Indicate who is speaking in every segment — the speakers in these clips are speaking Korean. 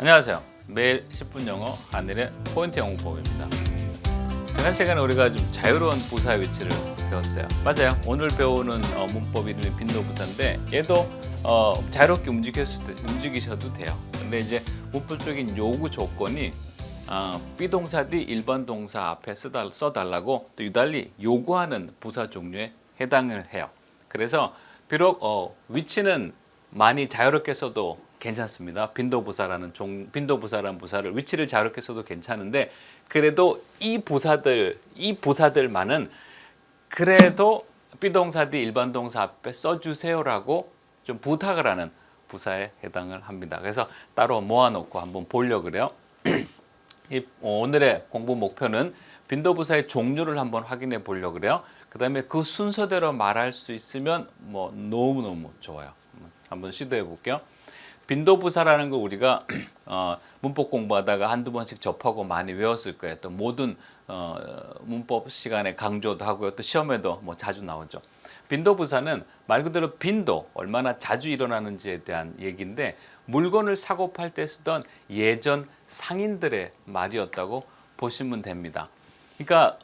Speaker 1: 안녕하세요. 매일 10분 영어 한일의 포인트 영어법입니다. 지난 시간에 우리가 좀 자유로운 부사의 위치를 배웠어요. 맞아요. 오늘 배우는 문법 이름이 빈도부사인데 얘도 자유롭게 움직이셔도 돼요. 근데 이제 문법적인 요구 조건이 비동사 뒤 일반 동사 앞에 써달라고 또 유달리 요구하는 부사 종류에 해당을 해요. 그래서 비록 위치는 많이 자유롭게 써도 괜찮습니다. 빈도부사라는 부사를 위치를 자유롭게 써도 괜찮은데 그래도 이 부사들만은 그래도 비동사 뒤 일반 동사 앞에 써주세요라고 좀 부탁을 하는 부사에 해당을 합니다. 그래서 따로 모아놓고 한번 보려고 그래요. 오늘의 공부 목표는 빈도부사의 종류를 한번 확인해 보려고 그래요. 그 다음에 그 순서대로 말할 수 있으면 뭐 너무너무 좋아요. 한번 시도해 볼게요. 빈도부사라는 거 우리가 문법 공부하다가 한두 번씩 접하고 많이 외웠을 거예요. 또 모든 문법 시간에 강조도 하고요. 또 시험에도 뭐 자주 나오죠. 빈도부사는 말 그대로 빈도, 얼마나 자주 일어나는지에 대한 얘기인데 물건을 사고 팔 때 쓰던 예전 상인들의 말이었다고 보시면 됩니다. 그러니까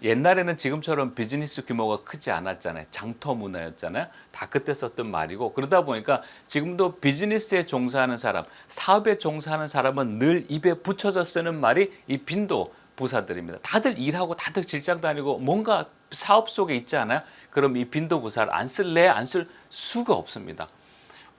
Speaker 1: 옛날에는 지금처럼 비즈니스 규모가 크지 않았잖아요. 장터 문화였잖아요. 다 그때 썼던 말이고 그러다 보니까 지금도 비즈니스에 종사하는 사람, 사업에 종사하는 사람은 늘 입에 붙여져 쓰는 말이 이 빈도 부사들입니다. 다들 일하고 다들 직장 다니고 뭔가 사업 속에 있지 않아요? 그럼 이 빈도 부사를 안 쓸래? 안 쓸 수가 없습니다.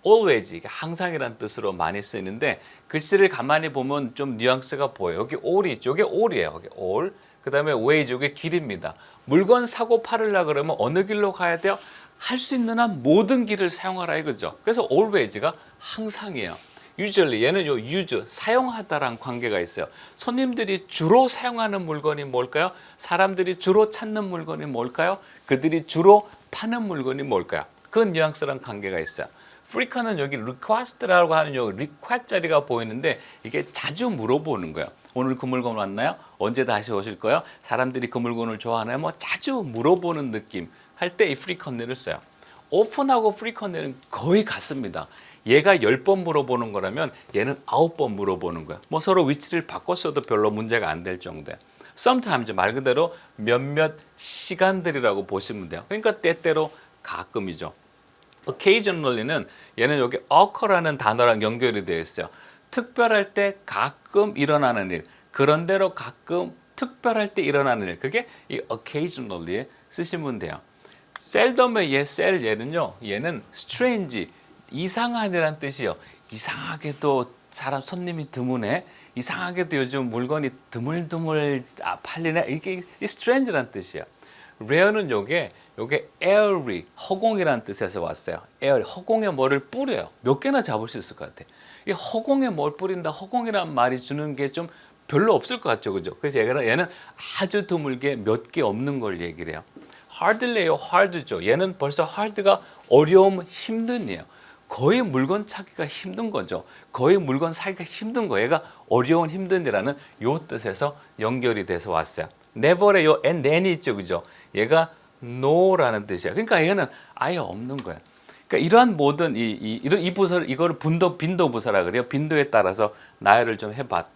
Speaker 1: always, 항상이란 뜻으로 많이 쓰이는데 글씨를 가만히 보면 좀 뉘앙스가 보여요. 여기 all이, 이게 all이에요. 여기 all. 그 다음에 ways, 이게 길입니다. 물건 사고 팔으려고 그러면 어느 길로 가야 돼요? 할 수 있는 한 모든 길을 사용하라 이거죠. 그래서 always가 항상이에요. usually, 얘는 요 use, 사용하다랑 관계가 있어요. 손님들이 주로 사용하는 물건이 뭘까요? 사람들이 주로 찾는 물건이 뭘까요? 그들이 주로 파는 물건이 뭘까요? 그 뉘앙스랑 관계가 있어요. frequent은 여기 request라고 하는 요 request 자리가 보이는데 이게 자주 물어보는 거예요. 오늘 그 물건 왔나요? 언제 다시 오실 거예요? 사람들이 그 물건을 좋아하나요? 뭐 자주 물어보는 느낌 할 때 이 frequent를 써요. often하고 frequent는 거의 같습니다. 얘가 10번 물어보는 거라면 얘는 9번 물어보는 거예요. 뭐 서로 위치를 바꿨어도 별로 문제가 안 될 정도예요. sometimes 말 그대로 몇몇 시간들이라고 보시면 돼요. 그러니까 때때로 가끔이죠. occasionally는 얘는 여기 occur라는 단어랑 연결이 되어 있어요. 특별할 때 가끔 일어나는 일, 그런대로 가끔 특별할 때 일어나는 일, 그게 이 occasionally에 쓰시면 돼요. seldom의 얘는요, 얘는 strange, 이상한이란 뜻이에요. 이상하게도 손님이 드무네. 이상하게도 요즘 물건이 드물드물 팔리네. 이게 strange란 뜻이에요. rare는 요게 airy, 허공이라는 뜻에서 왔어요. airy, 허공에 뭐를 뿌려요. 몇 개나 잡을 수 있을 것 같아. 이 허공에 뭘 뿌린다, 허공이라는 말이 주는 게 좀 별로 없을 것 같죠, 그죠? 그래서 얘는 아주 드물게 몇 개 없는 걸 얘기를 해요. hardly요, hard죠. 얘는 벌써 hard가 어려움, 힘든이에요. 거의 물건 찾기가 힘든 거죠. 거의 물건 사기가 힘든 거. 얘가 어려운, 힘든이라는 요 뜻에서 연결이 돼서 왔어요. never의 요 and then이 있죠, 그죠? 얘가 no라는 뜻이야. 그러니까 얘는 아예 없는 거야. 그러니까 이러한 모든 이 부사를 이거를 빈도 부사라 그래요. 빈도에 따라서 나열을 좀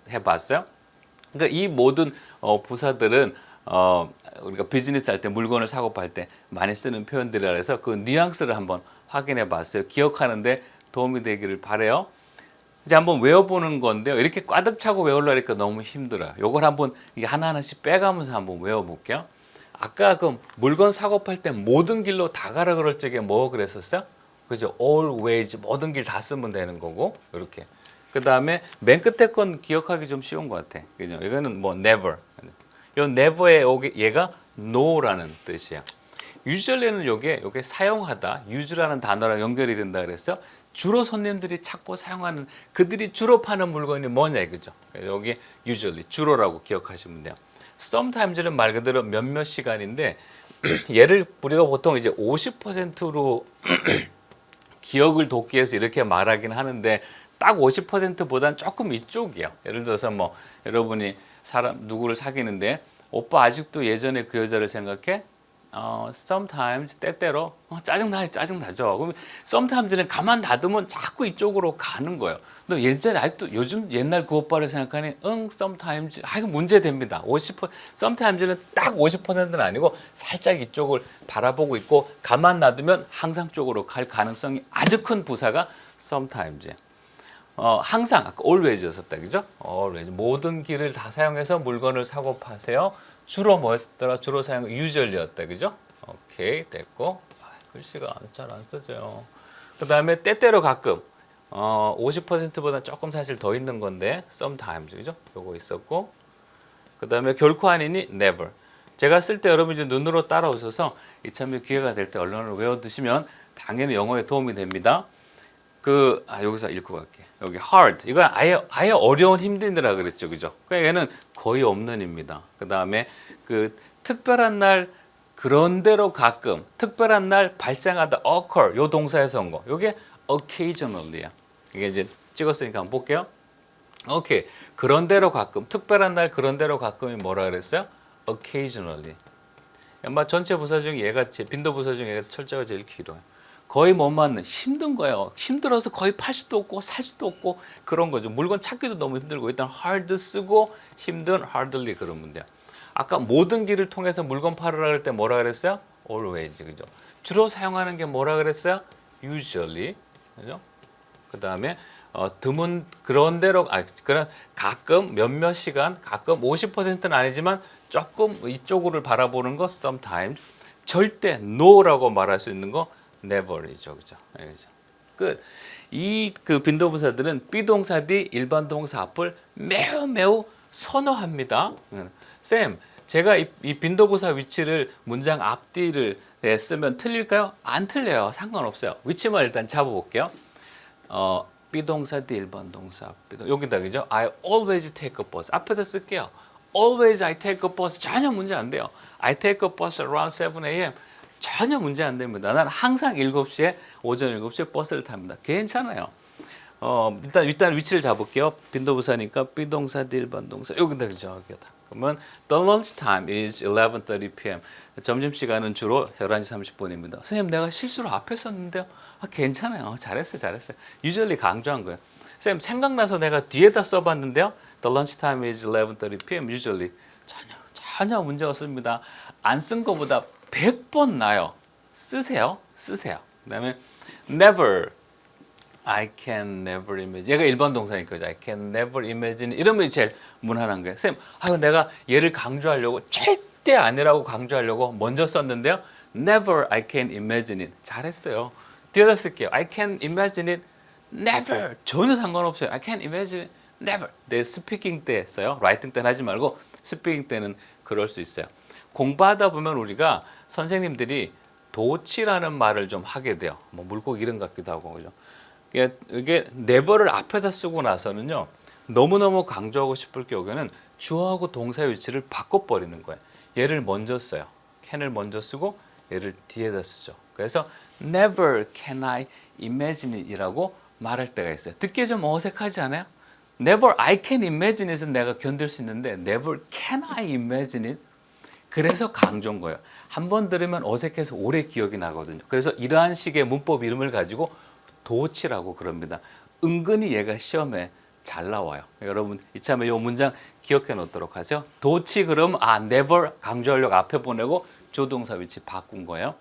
Speaker 1: 해봤어요. 그러니까 이 모든 부사들은 우리가 비즈니스 할 때 물건을 사고 팔 때 많이 쓰는 표현들이라 해서 그 뉘앙스를 한번 확인해 봤어요. 기억하는데 도움이 되기를 바래요. 이제 한번 외워보는 건데요. 이렇게 꽉득 차고 외우려니까 너무 힘들어요. 요걸 한번 하나하나씩 빼가면서 한번 외워볼게요. 아까 그 물건 사고 팔 때 모든 길로 다 가라 그럴 적에 뭐 그랬었어요? 그죠? always, 모든 길 다 쓰면 되는 거고, 이렇게. 그 다음에 맨 끝에 건 기억하기 좀 쉬운 것 같아. 그죠? 이거는 뭐 never. 요 never의 얘가 no라는 뜻이에요. usually는 요게 사용하다, use라는 단어랑 연결이 된다 그랬어요. 주로 손님들이 찾고 사용하는, 그들이 주로 파는 물건이 뭐냐 이거죠. 여기 usually, 주로라고 기억하시면 돼요. sometimes는 말 그대로 몇몇 시간인데 얘를 우리가 보통 이제 50%로 기억을 돕기 위해서 이렇게 말하긴 하는데 딱 50%보다는 조금 이쪽이에요. 예를 들어서 뭐 여러분이 누구를 사귀는데 오빠 아직도 예전에 그 여자를 생각해? sometimes 때때로 짜증나죠. 그럼 sometimes는 가만 놔두면 자꾸 이쪽으로 가는 거예요. 너 예전에 아직도 요즘 옛날 그 오빠를 생각하니 sometimes 이거 문제됩니다. 50% sometimes는 딱 50%는 아니고 살짝 이쪽을 바라보고 있고 가만 놔두면 항상 쪽으로 갈 가능성이 아주 큰 부사가 sometimes. 항상 아까 always였었다 그죠? always 모든 길을 다 사용해서 물건을 사고 파세요. 주로 뭐였더라? 주로 사용 usually였다 그죠? 오케이 됐고 글씨가 잘 안 써져요. 그 다음에 때때로 가끔 50%보다 조금 사실 더 있는 건데 sometimes 그죠? 요거 있었고 그 다음에 결코 아니니 never. 제가 쓸 때 여러분 이제 눈으로 따라오셔서 이참에 기회가 될 때 언론을 외워두시면 당연히 영어에 도움이 됩니다. 여기서 읽고 갈게. 여기 hard. 이건 아예 어려운 힘든이라 그랬죠. 그죠? 그러니까 얘는 거의 없는 입니다. 그 다음에 특별한 날 그런대로 가끔 특별한 날 발생하다 occur 요 동사에서 온 거. 요게 occasionally야. 이게 이제 찍었으니까 한번 볼게요. 오케이. 그런대로 가끔 특별한 날 그런대로 가끔이 뭐라 그랬어요? occasionally. 아마 전체 부사 중에 얘가 빈도 부사 중에 얘가 철자가 제일 길어요. 거의 못 맞는 힘든 거예요. 힘들어서 거의 팔 수도 없고 살 수도 없고 그런 거죠. 물건 찾기도 너무 힘들고 일단 hard 쓰고 힘든 hardly 그러면 돼요. 아까 모든 길을 통해서 물건 팔으라 그럴 때 뭐라 그랬어요? always 그죠? 주로 사용하는 게 뭐라 그랬어요? usually 그죠? 그 다음에 드문 그런 대로 그런 가끔 몇몇 시간 가끔 50%는 아니지만 조금 이쪽으로 바라보는 거 sometimes 절대 no라고 말할 수 있는 거 never이죠, 그죠? 끝. 그 빈도부사들은 비동사 뒤 일반 동사 앞을 매우 선호합니다. 쌤, 제가 이 빈도부사 위치를 문장 앞뒤를 쓰면 틀릴까요? 안 틀려요. 상관없어요. 위치만 일단 잡아볼게요. 비동사 뒤 일반 동사 여기다 그죠? I always take a bus. 앞에다 쓸게요. Always I take a bus. 전혀 문제 안 돼요. I take a bus around 7 a.m. 전혀 문제 안 됩니다. 나는 항상 7시에 오전 7시에 버스를 탑니다. 괜찮아요. 일단 위치를 잡을게요. 빈도부사니까 비동사 뒤 일반 동사 여기다 그죠? 여기다. 그러면 the lunch time is 11:30 p.m. 점심시간은 주로 11시 30분입니다. 선생님 내가 실수로 앞에 썼는데요. 괜찮아요. 잘했어요. usually 강조한 거예요. 선생님 생각나서 내가 뒤에다 써봤는데요. The lunch time is 11:30 p.m. usually 전혀 문제 없습니다. 안 쓴 거보다 100번 나요. 쓰세요. 그 다음에 never I can never imagine. 얘가 일반 동사니까 I can never imagine. 이러면 제일 무난한 거예요. 쌤, 내가 얘를 강조하려고 절대 아니라고 강조하려고 먼저 썼는데요. Never I can imagine it. 잘했어요. 뒤에다 쓸게요. I can imagine it. Never. 전혀 상관없어요. I can imagine it. Never. 내 스피킹 때 써요. 라이팅 때는 하지 말고 스피킹 때는 그럴 수 있어요. 공부하다 보면 우리가 선생님들이 도치라는 말을 좀 하게 돼요. 뭐 물고기 이름 같기도 하고 그죠. 이게 never를 앞에다 쓰고 나서는요. 너무너무 강조하고 싶을 경우에는 주어하고 동사의 위치를 바꿔버리는 거예요. 얘를 먼저 써요. can을 먼저 쓰고 얘를 뒤에다 쓰죠. 그래서 never can I imagine it 이라고 말할 때가 있어요. 듣기에 좀 어색하지 않아요? Never I can imagine it은 내가 견딜 수 있는데 never can I imagine it 그래서 강조인 거예요. 한 번 들으면 어색해서 오래 기억이 나거든요. 그래서 이러한 식의 문법 이름을 가지고 도치라고 그럽니다. 은근히 얘가 시험에 잘 나와요. 여러분 이참에 이 문장 기억해 놓도록 하세요. 도치 그럼 never 강조하려고 앞에 보내고 조동사 위치 바꾼 거예요.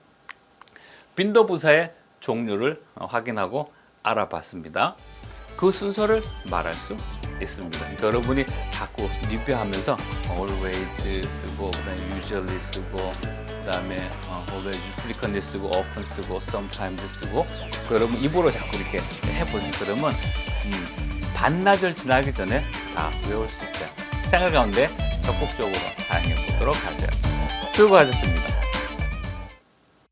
Speaker 1: 빈도부사의 종류를 확인하고 알아봤습니다. 그 순서를 말할 수 있습니다. 그러니까 여러분이 자꾸 리뷰하면서 always 쓰고 그다음에 usually 쓰고 그다음에 always frequently 쓰고 often 쓰고 sometimes 쓰고 여러분 입으로 자꾸 이렇게 해보세요. 그러면 반나절 지나기 전에 다 외울 수 있어요. 생활 가운데 적극적으로 사용해 보도록 하세요. 수고하셨습니다.